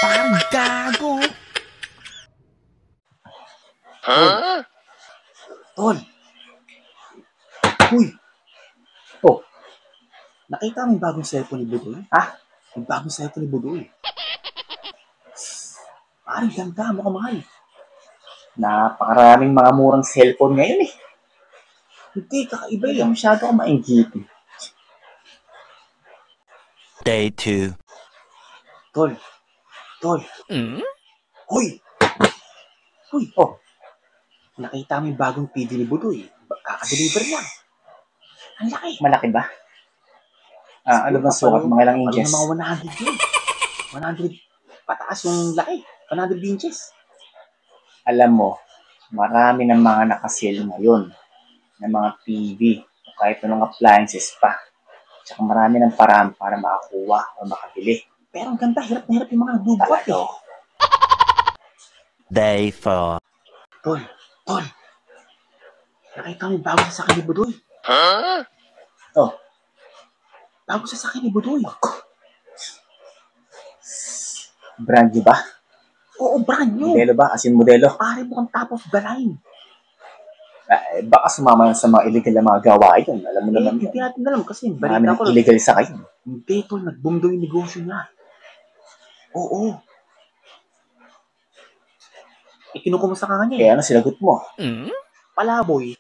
Parang gago. Tol! Uy! Oh, nakita mo yung bagong cellphone ni Budoy? Ha? Yung bagong cellphone ni Budoy. Parang ganda, mukhang mahal. Napakaraming mga murang cellphone ngayon eh. Hindi, kakaiba eh. Masyado ka maingit eh. Day 2. Tol! Hoy! Uy! Oh! Nakita mo yung bagong PD ni Budoy. Kaka-deliver lang. Ang laki. Malaki ba? Ano bang sukat? Mga ilang inches? Mga 100 yun. 100 pataas yung laki. 100 inches. Alam mo, marami ng mga nakasale ngayon ng mga TV o kahit anong appliances pa. Tsaka marami ng paraan para makakuha o makabili. Pero ang ganda, hirap na hirap yung mga nagbubuhat eh. Day 4. Tol! Nakita mo yung bagong sasakyan ni Budoy. Oh. Bagong sasakyan ni Budoy. Brand new ba? Oo, brand new. Modelo ba? As in modelo? Pare mo kang top of the line. Baka sumama yan sa mga illegal na mga gawain yun. Alam mo naman yun. Hindi natin alam kasi balita ko. Illegal sa kayo. Hindi, tol. Nag-boom daw yung negosyo niya. Oo. Ikinukumusta ka kanya eh. Kaya ano sinagot mo? Palaboy.